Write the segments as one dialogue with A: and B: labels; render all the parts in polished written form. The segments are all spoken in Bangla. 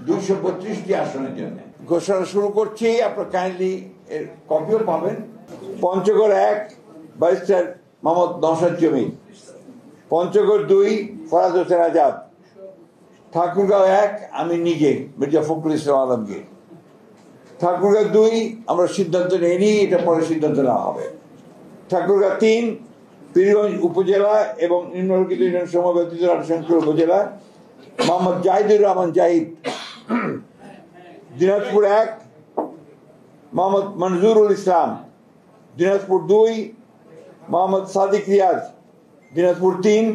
A: 232টি আসনের জন্য ঘোষণা শুরু করছি। আপনারা কাইন্ডলি এর কপিও পাবেন। পঞ্চগড় 1 ব্যারিস্টার মোহাম্মদ নওশাদ জমির, পঞ্চগড় 2 ফরাজ হোসেন আজাদ, ঠাকুরগাঁও 1 আমি নিজে মির্জা ফখরুল ইসলাম আলমগীর, ঠাকুরগাঁও 2 আমরা সিদ্ধান্ত নিইনি, এটা পরে সিদ্ধান্ত নেওয়া হবে। ঠাকুরগাঁও 3 পীরগঞ্জ উপজেলা এবং নিম্নলিখিত ইউনিয়ন সমূহ ব্যতীত রাজশাহী উপজেলা মোহাম্মদ জাহিদুর রহমান জাহিদ, দিনাজপুর 1 মোহাম্মদ মনজুরুল ইসলাম, দিনাজপুর 2 মোহাম্মদ সাদিক রিয়াজ, দিনাজপুর 3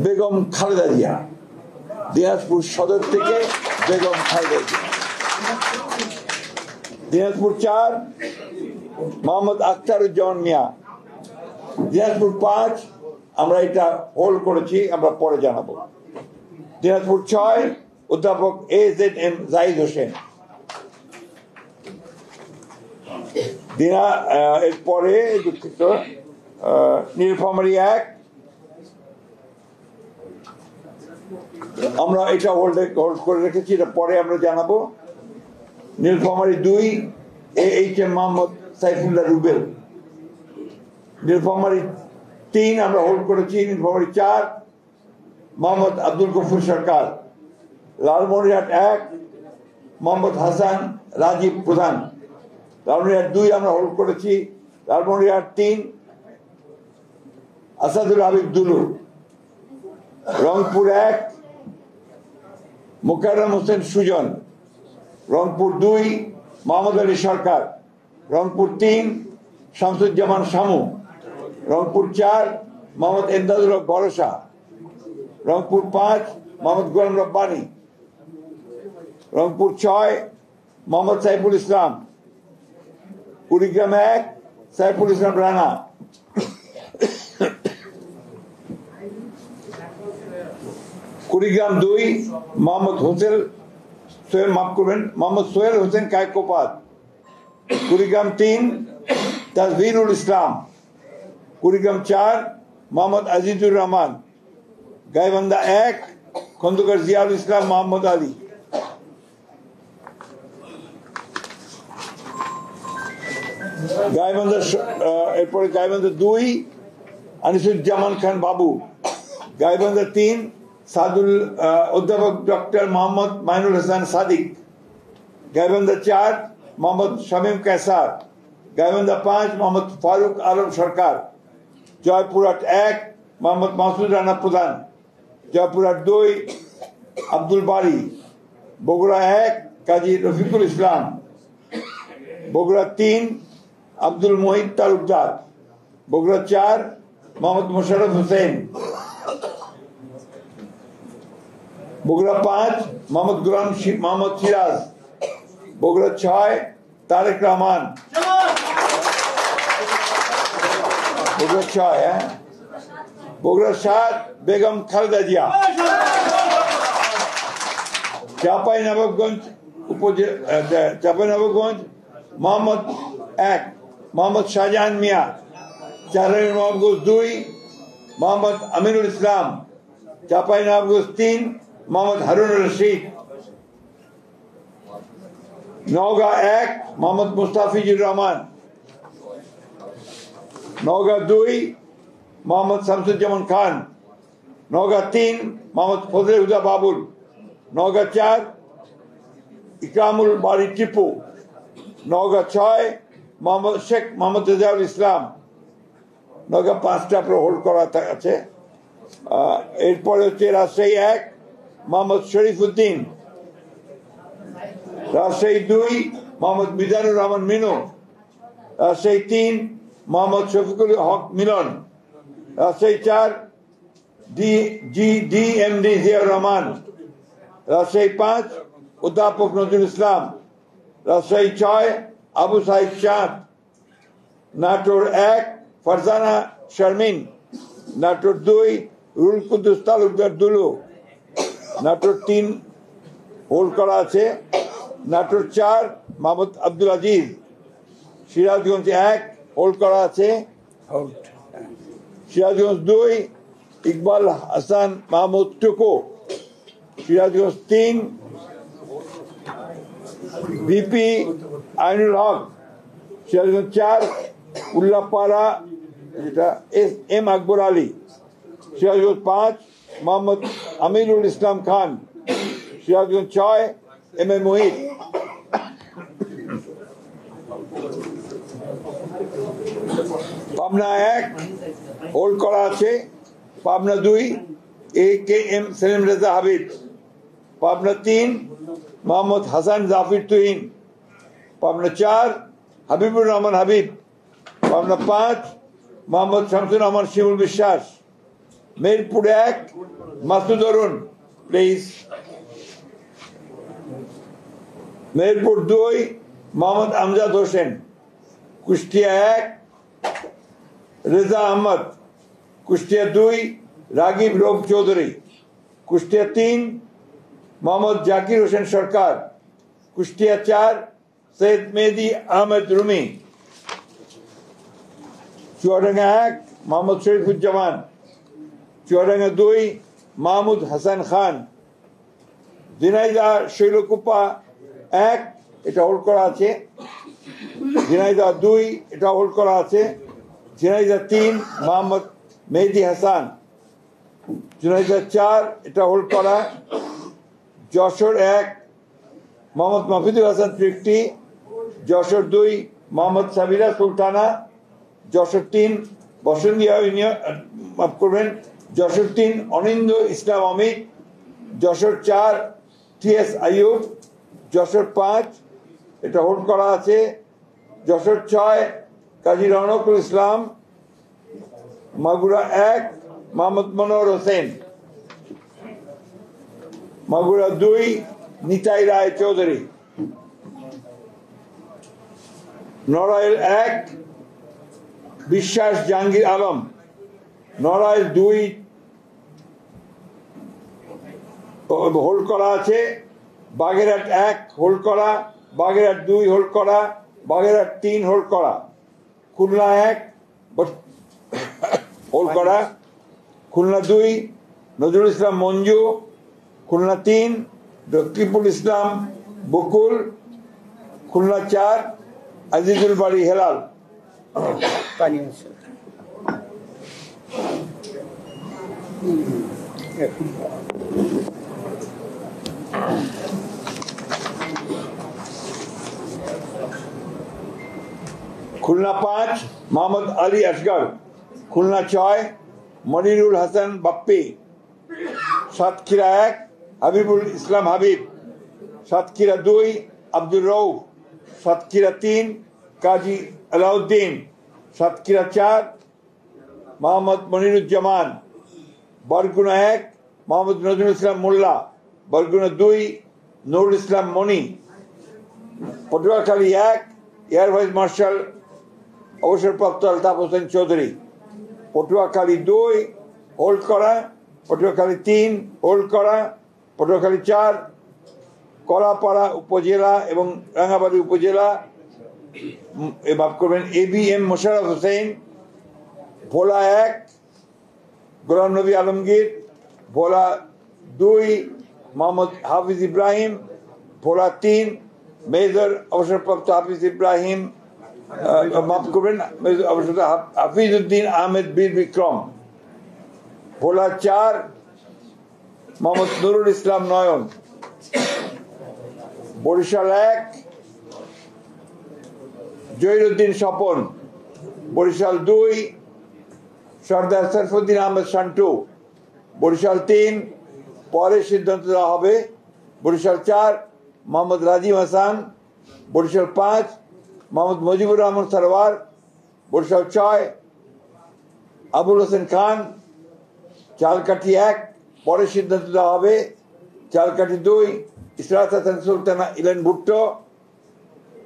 A: বেগম খালেদা জিয়া, দিনাজপুর সদর থেকে বেগম খালেদা জিয়া, দিনাজপুর 4 মোহাম্মদ আখতারুজ্জামান মিয়া, দিনাজপুর 5 আমরা এটা হোল্ড করেছি, আমরা পরে জানাবো, দিনাজপুর 6 অধ্যাপক AZM জাহিদ হোসেন, এরপরে দুঃখিত নীলফামারী 1 আমরা এটা হোল্ড করে রেখেছি, এটা পরে আমরা জানাবো। নীলফামারী 2 AHM মোহাম্মদ সাইফুল্লাহ রুবেল, নীলফামারী 3 আমরা হোল্ড করেছি, নীলফামারী 4 মোহাম্মদ আব্দুল গফুর সরকার, লালমনিরহাট 1 মোহাম্মদ হাসান রাজীব প্রধান, লালমনিরহাট 2 আমরা হোল্ড করেছি, লালমনিরহাট 3 আসাদুল হাবিব দুলু, রংপুর 1 মোকাররম হোসেন সুজন, রংপুর 2 মোহাম্মদ আলী সরকার, রংপুর 3 শামসুজ্জামান শামু, রংপুর 4 মোহাম্মদ এমদাদুল হক ভরসা, রংপুর 5 মোহাম্মদ গোলাম রব্বানী, রংপুর 6 মোহাম্মদ সাইফুল ইসলাম, কুড়িগ্রাম 1 সাইফুল ইসলাম রানা, কুড়িগ্রাম 2 মোহাম্মদ মোহাম্মদ সোহেল হোসেন কায়কোপাত, কুড়িগ্রাম 3 তাজভিরুল ইসলাম, কুড়িগ্রাম 4 মোহাম্মদ আজিজুর রহমান, গাইবান্ধা 1 খন্দকার জিয়াউল ইসলাম মোহাম্মদ আলী, গাইবান্ধা এরপরে গাইবান্ধা 2 আনিসুজ্জামান খান বাবু, গাইবান্ধা 3 অধ্যাপক ডক্টর মোহাম্মদ মাইনুল হাসান সাদিক, গাইবান্ধা 4 মোহাম্মদ শামীম কায়সার, গাইবান্ধা 5 মোহাম্মদ ফারুক আলম সরকার, জয়পুরহাট 1 মোহাম্মদ মাসুদ রানা প্রধান, জয়পুরহাট 2 আব্দুল বারী, বগুড়া 1 কাজী রফিকুল ইসলাম, বগুড়া 3 আব্দুল মহিদ তালুকদার, বগুড়া 4 মোহাম্মদ মোশাররফ হোসেন, বগুড়া 5 মোহাম্মদ গোলাম মোহাম্মদ সিরাজ, বগুড়া 6 তারেক রহমান, বগুড়া 6 বগুড়া 7 বেগম খালেদা জিয়া, চাঁপাইনবাবগঞ্জ চাঁপাইনবাবগঞ্জ মোহাম্মদ 1 মোহাম্মদ শাহজাহান মিয়া, চাঁপাইনবাবগঞ্জ 2 মোহাম্মদ আমিনুল ইসলাম, চাঁপাইনবাবগঞ্জ 3 মোহাম্মদ হারুনুর রশিদ, নওগাঁ 1 মোহাম্মদ মুস্তাফিজুর রহমান, নওগাঁ 2 মোহাম্মদ শামসুজ্জামান খান, নওগাঁ 3 মোহাম্মদ ফজলে হুদা বাবুল, নওগাঁ 4 ইকরামুল বারী টিপু, নওগাঁ 6 মোহাম্মদ শেখ মোহাম্মদ রেজাউল ইসলাম, নওগাঁ 5টা হোল্ড করা আছে। এরপরে হচ্ছে রাজশাহী 1 মোহাম্মদ শরীফ উদ্দিন, রাজশাহী 2 মোহাম্মদ মিজানুর রহমান মিনু, রাজশাহী 3 মোহাম্মদ শফিকুল হক মিলন, রাজশাহী 4 DMD জিয়াউর রহমান, রাজশাহী 5 অধ্যাপক নজরুল ইসলাম, রাজশাহী 6 আবু সাইদ চাঁদ, নাটোর 1 ফারজানা শারমিন, নাটোর 2 রুল কুদ্দুস তালুকদার দুলু, নাটোর 3 হোল্ড করা আছে, নাটোর 4 মোহাম্মদ আব্দুল আজিজ, সিরাজগঞ্জ 1 হোল্ড করা আছে, সিরাজগঞ্জ 2 ইকবাল হাসান মাহমুদ টুকু, সিরাজগঞ্জ 3 ভিপি আইনুল হক, সিরাজগঞ্জ 4 উল্লাপাড়া যেটা M Akbar Ali, Sirajganj 5 Mohammad Amirul Islam Khan, Sirajganj 6 M A Mohit, Pabna 1 hold করা আছে, পাবনা 2 এ K M Selim Reza Habib, Pabna 3 Mohammad Hasan Zafir Tuhin, Pabna 4 Habibur Rahman Habib, Pabna 5 Mohammad Shamsur Rahman Shimul Biswas, Meherpur 1 Masud Arun please, Meherpur 2 Mohammad Amjad Hossain, Kushtia 1 Reza Ahmad, Kushtia 2 Ragib রোগ চৌধুরী, কুষ্টিয়া 3 মোহাম্মদ জাকির হোসেন সরকার, কুষ্টিয়া 4 সৈয়দ মেহেদি আহমেদ রুমি, চুয়াডাঙ্গা 1 মোহাম্মদ শরীফুজ্জামান, চুয়াডাঙ্গা 2 মাহমুদ হাসান খান, ঝিনাইদহ শৈলকুপা 1 এটা হোল্ড করা আছে, ঝিনাইদহ 2 এটা হোল্ড করা আছে, ঝিনাইদহ 3 মোহাম্মদ মেহেদি হাসান, ঝিনাইদহ 4 এটা হোল্ড করা, যশোর 1 মোহাম্মদ মাহফুজুল হাসান তৃপ্তি, যশোর 2 মোহাম্মদ সাবিরা সুলতানা, যশোর 3 বসন্তিয়া মাফ করবেন, যশোর 3 অনিন্দ ইসলাম অমিত, যশোর 4 টি.এস. আইয়ুব, যশোর 5 এটা হোল্ড করা আছে, যশোর 6 কাজী রওনকুল ইসলাম, মাগুরা 1 মোহাম্মদ মনোহর হোসেন, মাগুরা 2 নিতাই রায় চৌধুরী, নড়াইল 1 বিশ্বাস জাহাঙ্গীর আলম, নড়াইল 2 হোল্ড করা আছে, বাগেরহাট 1 হোল্ড করা, বাগেরহাট 2 হোল্ড করা, বাগেরহাট 3 হোল্ড করা, খুলনা 1 হোল্ড করা, খুলনা 2 নজরুল ইসলাম মঞ্জু, খুলনা 3 রকিবুল ইসলাম বকুল, খুলনা 4 আজিজুল বাড়ি হেলাল। খুলনা 5 মোহাম্মদ আলী আসগর, খুলনা 6 মনিরুল হাসান বাপ্পি, সাতক্ষীরা 1 হাবিবুল ইসলাম হাবিব, সাতক্ষীরা 2 আব্দুর রউফ, সাতক্ষীরা 3 কাজী আলাউদ্দিন, সাতক্ষীরা 4 মোহাম্মদ মনিরুজ্জামান, বরগুনা 1 মোহাম্মদ নজরুল ইসলাম মোল্লা, বরগুনা 2 নুরুল ইসলাম মনি, পটুয়াখালী 1 এয়ার ভাইস মার্শাল অবসরপ্রাপ্ত আলতাফ হোসেন চৌধুরী, পটুয়াখালী 2 হোল্ড করা, পটুয়াখালী 3 হোল্ড করা, পটুয়াখালী 4 কলাপাড়া উপজেলা এবং রাঙ্গাবাড়ী উপজেলা মাফ করবেন ABM মোশাররফ হোসেন, ভোলা 1 গোলাম নবী আলমগীর, ভোলা 2 মোহাম্মদ হাফিজ ইব্রাহিম, ভোলা 3 মেজর অবসরপ্রাপ্ত হাফিজ ইব্রাহিম মাফ করবেন হাফিজউদ্দিন আহমেদ বীর বিক্রম, ভোলা 4 মোহাম্মদ নুরুল ইসলাম নয়ন, বরিশাল 1 জহিরুদ্দিন স্বপন, বরিশাল 2 সর্দার সরফুদ্দিন আহমেদ শান্টু, বরিশাল 3 পরে সিদ্ধান্ত দেওয়া হবে, বরিশাল 4 মোহাম্মদ রাজিম হাসান, বরিশাল 5 মোহাম্মদ মুজিবুর রহমান সরওয়ার, বরিশাল 6 আবুল হোসেন খান, চালকাঠি 1 পরে সিদ্ধান্ত দেওয়া হবে, চালকাঠি 2 ইসরাত হাসান সুলতানা ইলেন ভুট্টো,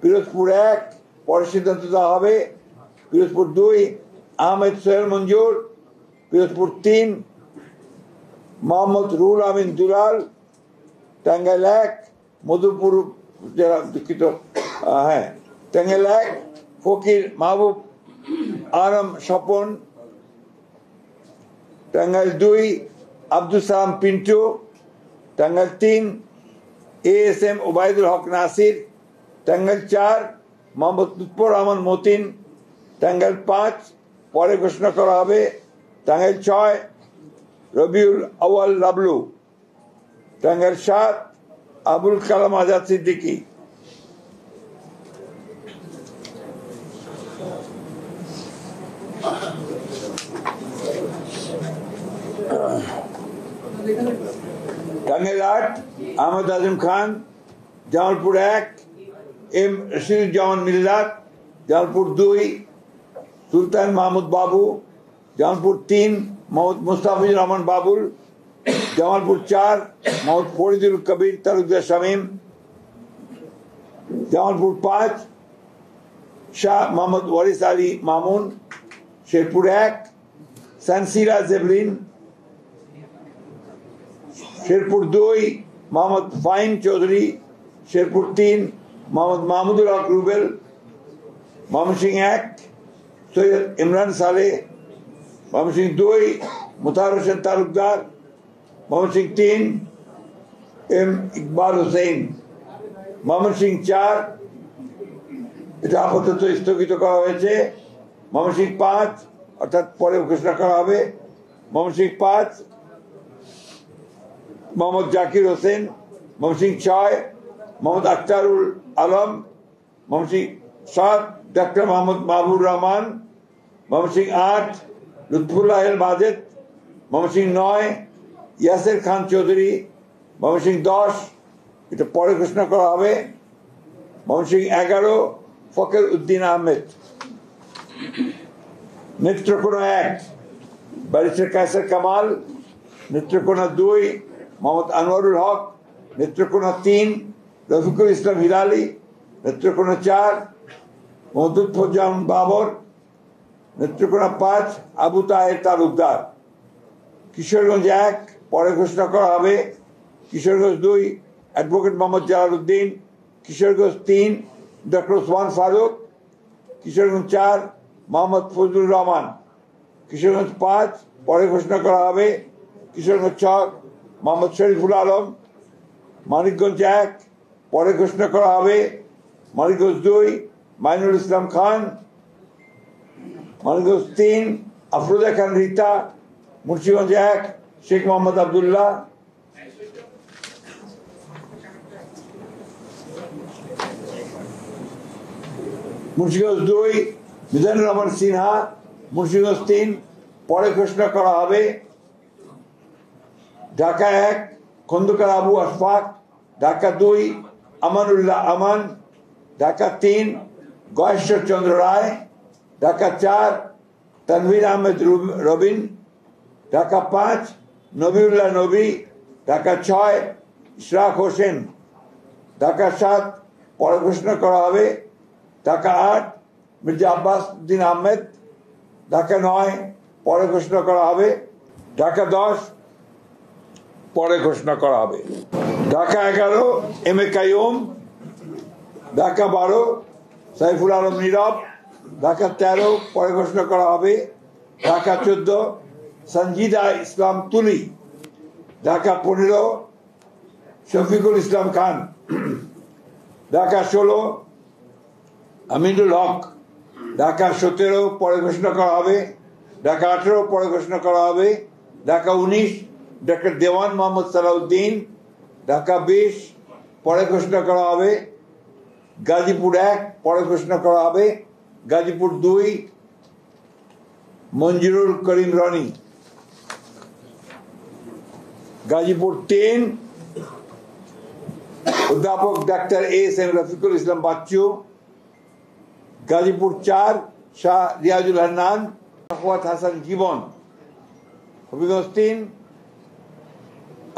A: পিরোজপুর 1 পরে সিদ্ধান্ত দেওয়া হবে, পিরোজপুর 2 আহমেদ সোহেল মঞ্জুর, পিরোজপুর 3 মোহাম্মদ রুহুল আমিন দুলাল, টাঙ্গাইল 1 মধুপুর যারা দুঃখিত টাঙ্গাইল 1 ফকির মাহবুব আলম স্বপন, টাঙ্গাইল 2 আব্দুল সালাম পিন্টু, টাঙ্গাইল 3 ASM ওবায়দুল হক নাসির, টাঙ্গাইল 4 মোহাম্মদ লুৎফর রহমান মতিন, টাঙ্গাইল 5 পরে ঘোষণা করা হবে, টাঙ্গাইল 6 রবিউল আউয়াল লাবলু, টাঙ্গাইল 7 আবুল কালাম আজাদ সিদ্দিকী, টাঙ্গাইল 8 আহমদ আজম খান, জামালপুর 1 এম রশিদুজ্জামান মিল্লাত, জামালপুর 2 সুলতান মাহমুদ বাবু, জামালপুর 3 মোহাম্মদ মুস্তাফিজুর রহমান বাবুল, জামালপুর 4 মোহাম্মদ ফরিদুল কবির তালুকদার শামীম, জামালপুর 5 শাহ মোহাম্মদ ওয়ারিস আলী মামুন, শেরপুর 1 সানসিরা জেবলিন, শেরপুর 2 মোহাম্মদ ফাহিম চৌধুরী, শেরপুর 3 মোহাম্মদ মাহমুদুল হক রুবেল, ময়মনসিংহ 1 সৈয়দ ইমরান সালেহ, ময়মনসিংহ 2 মুতাহার হোসেন তালুকদার, ময়মনসিংহ 3 এম ইকবাল হোসেন, ময়মনসিংহ 4 এটা আপাতত স্থগিত করা হয়েছে, ময়মনসিংহ 5 অর্থাৎ পরে ঘোষণা করা হবে, ময়মনসিংহ 5 মোহাম্মদ জাকির হোসেন, ময়মনসিংহ 6 মোহাম্মদ আখতারুল আলম, ময়মনসিংহ 7 ডক্টর মোহাম্মদ মাহবুব রহমান, ময়মনসিংহ 8 লুৎফুল্লাহ আল মাজেদ, ময়মনসিংহ 9 ইয়াসের খান চৌধুরী, ময়মনসিংহ 10 এটা পরে ঘোষণা করা হবে, ময়মনসিংহ 11 ফকির উদ্দিন আহমেদ, নেত্রকোনা 1 ব্যারিস্টার কায়সার কামাল, নেত্রকোনা 2 মোহাম্মদ আনোয়ারুল হক, নেত্রকোনা 3 রফিকুল ইসলাম হিলালি, নেত্রকোনা 4 মোহাম্মদ লুৎফুজ্জামান বাবর, নেত্রকোনা 5 আবু তাহের তালুকদার, কিশোরগঞ্জ 1 পরে ঘোষণা করা হবে, কিশোরগঞ্জ 2 অ্যাডভোকেট মোহাম্মদ জালালউদ্দিন, কিশোরগঞ্জ 3 ডক্টর ওসমান ফারুক, কিশোরগঞ্জ 4 মোহাম্মদ ফজলুর রহমান, কিশোরগঞ্জ 5 পরে ঘোষণা করা হবে, কিশোরগঞ্জ 6 মোহাম্মদ শরীফুল আলম, মানিকগঞ্জ 1 পরে ঘোষণা করা হবে, মানিকগঞ্জ 2 মাইনুল ইসলাম খান, মানিকগঞ্জ 3 আফরোজা খান রীতা, মুন্সিগঞ্জ 1 শেখ মোহাম্মদ আবদুল্লাহ, মুন্সিগঞ্জ 2 মিজানুর রহমান সিনহা, মুন্সিগঞ্জ 3 পরে ঘোষণা করা হবে, ঢাকা 1 খন্দকার আবু আশফাক, ঢাকা 2 আমানুল্লাহ আমান, ঢাকা 3 গয়েশ্বর চন্দ্র রায়, ঢাকা 4 তানভীর আহমেদ রবিন, ঢাকা 5 নবিউল্লাহ নবী, ঢাকা 6 ইশরাক হোসেন, ঢাকা 7 পরে ঘোষণা করা হবে, ঢাকা 8 মির্জা আব্বাস উদ্দিন আহমেদ, ঢাকা 9 পরে ঘোষণা করা হবে, ঢাকা 10 পরে ঘোষণা করা হবে, ঢাকা 11 এম এ কাইয়ুম, ঢাকা 12 সাইফুল আলম নীরব, ঢাকা 13 পরে ঘোষণা করা হবে, ঢাকা 14 সঞ্জিদা ইসলাম তুলি, ঢাকা 15 শফিকুল ইসলাম খান, ঢাকা 16 আমিনুল হক, ঢাকা 17 পরে ঘোষণা করা হবে, ঢাকা 18 পরে ঘোষণা করা হবে, ঢাকা 19 ডক্টর দেওয়ান মোহাম্মদ সালাউদ্দিন, ঢাকা 20 পরে ঘোষণা করা হবে, গাজীপুর 1 পরে ঘোষণা করা হবে, গাজীপুর 2 মঞ্জুরুল করিম রনি, গাজীপুর 3 অধ্যাপক doctor ASM Rafiqul Islam Bachchu, Gazipur 4 Shah Riazul Hannan, Afwat Hasan Jibon, Habiganj 3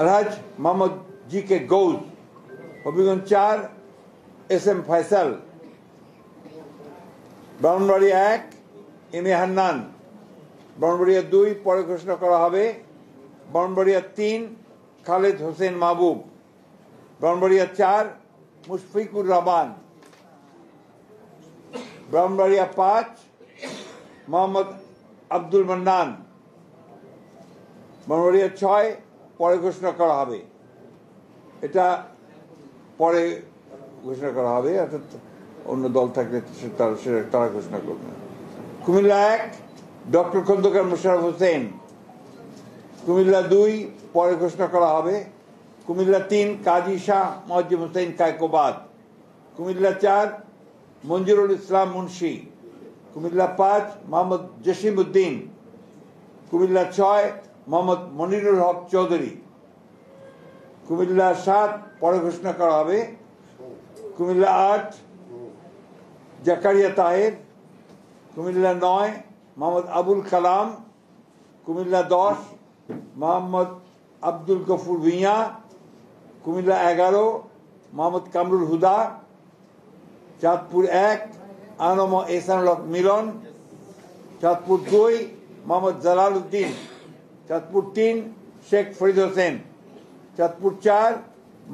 A: Alhaj Mohammad GK Gouj, Habiganj 4 SM Faisal, Brahmanbaria 1 M A Hannan, Brahmanbaria 2 পরে ঘোষণা করা হবে, ব্রাহ্মণবাড়িয়া 3 খালেদ হোসেন মাহবুব, ব্রাহ্মণবাড়িয়া 4 মুশফিকুর রহমান, ব্রাহ্মণবাড়িয়া 5 মোহাম্মদ আব্দুল মান্নান, ব্রাহ্মণবাড়িয়া 6 পরে ঘোষণা করা হবে, এটা পরে ঘোষণা করা হবে, অর্থাৎ অন্য দল থাকলে তারা ঘোষণা করবে। কুমিল্লা 1 ডক্টর খন্দকার মোশাররফ হোসেন। কুমিল্লা 2 পরে ঘোষণা করা হবে। কুমিল্লা 3 কাজী শাহ মুয়াজ্জেম হোসেন কায়কোবাদ। কুমিল্লা 4 মঞ্জুরুল ইসলাম মুন্সি। কুমিল্লা 5 মোহাম্মদ জসিম উদ্দিন। কুমিল্লা 6 মোহাম্মদ মনিরুল হক চৌধুরী। কুমিল্লা 7 পরে ঘোষণা করা হবে। কুমিল্লা 8 জাকারিয়া তাহের। কুমিল্লা 9 মোহাম্মদ আবুল কালাম। কুমিল্লা 10 মোহাম্মদ আব্দুল গফুর ভূঁইয়া। কুমিল্লা 11 মোহাম্মদ কামরুল হুদা। চাঁদপুর 1 আনম এহসানুল হক মিলন। চাঁদপুর 2 মোহাম্মদ জালাল উদ্দিন। চাঁদপুর 3 শেখ ফরিদ হোসেন। চাঁদপুর 4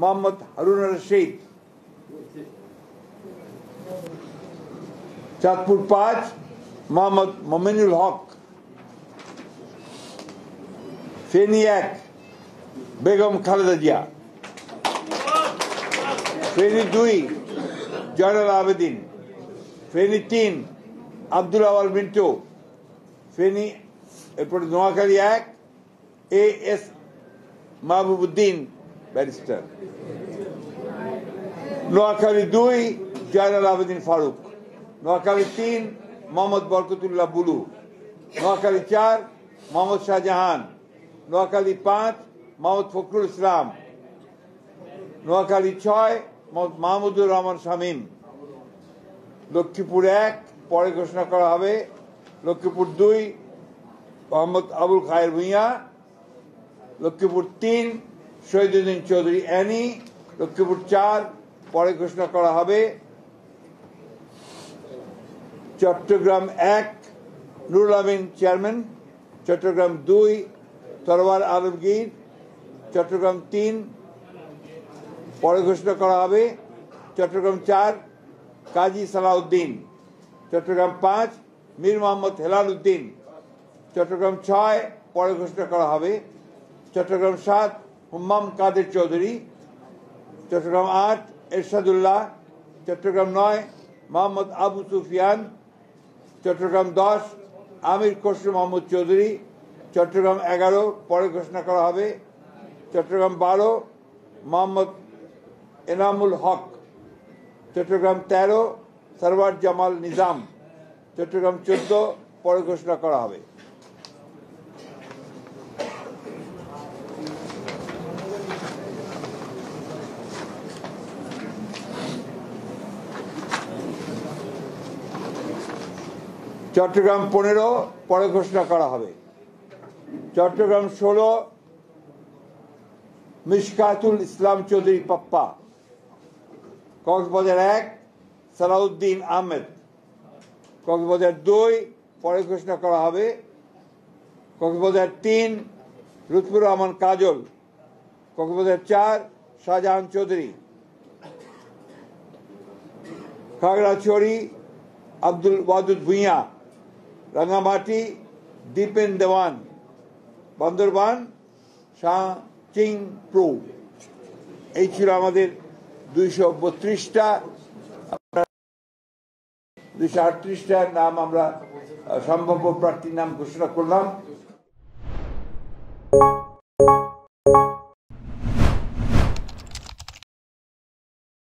A: মোহাম্মদ হারুন রশিদ। চাঁদপুর 5 মোহাম্মদ মমিনুল হক। ফেনী 1 বেগম খালেদা জিয়া। ফেনী 2 জয়নাল আবেদিন। ফেনী 3 আব্দুল আওয়াল মিন্টু। ফেনী এরপরে নোয়াখালী 1 AS মাহবুবউদ্দিন ব্যারিস্টার। নোয়াখালী 2 জয়নাল আবেদিন ফারুক। নোয়াখালী 3 মোহাম্মদ বরকতুল্লাহ বুলু। নোয়াখালী 4 মোহাম্মদ শাহজাহান। নোয়াখালী 5 মোহাম্মদ ফখরুল ইসলাম। নোয়াখালী 6 মোহাম্মদ মাহমুদুর রহমান শামীম। লক্ষ্মীপুর 1 পরে ঘোষণা করা হবে। লক্ষ্মীপুর 2 মোহাম্মদ আবুল খায়ের ভূঁইয়া। লক্ষ্মীপুর 3 শহীদুদ্দিন চৌধুরী অ্যানি। লক্ষ্মীপুর 4 পরে ঘোষণা করা হবে। চট্টগ্রাম 1 নুরুল আমিন চেয়ারম্যান। চট্টগ্রাম 2 তরওয়ার আলমগীর। চট্টগ্রাম 3 পরে ঘোষণা করা হবে। চট্টগ্রাম 4 কাজী সালাউদ্দিন। চট্টগ্রাম 5 মীর মোহাম্মদ হেলাল উদ্দিন। চট্টগ্রাম 6 পরে ঘোষণা করা হবে। চট্টগ্রাম 7 হুম্মাম কাদের চৌধুরী। চট্টগ্রাম 8 এরশাদুল্লাহ। চট্টগ্রাম 9 মোহাম্মদ আবু সুফিয়ান। চট্টগ্রাম 10 আমির খসরু মাহমুদ চৌধুরী। চট্টগ্রাম 11 পরে ঘোষণা করা হবে। চট্টগ্রাম 12 মোহাম্মদ এনামুল হক। চট্টগ্রাম 13 সরওয়ার জামাল নিজাম। চট্টগ্রাম 14 পরে ঘোষণা করা হবে। চট্টগ্রাম 15 পরে ঘোষণা করা হবে। চট্টগ্রাম 16 মিশকাতুল ইসলাম চৌধুরী পাপ্পা। কক্সবাজার 1 সালাউদ্দিন আহমেদ। কক্সবাজার 2 পরে ঘোষণা করা হবে। কক্সবাজার 3 লুৎফুর রহমান কাজল। কক্সবাজার 4 শাহজাহান চৌধুরী। খাগড়াছড়ি আব্দুল ওয়াদুদ ভূঁইয়া। রাঙ্গামাটি দীপেন দেওয়ান। বান্দরবান শাহ চিং প্রু। এই ছিল আমাদের 232টা 238টার নাম আমরা সম্ভাব্য প্রার্থীর নাম ঘোষণা করলাম।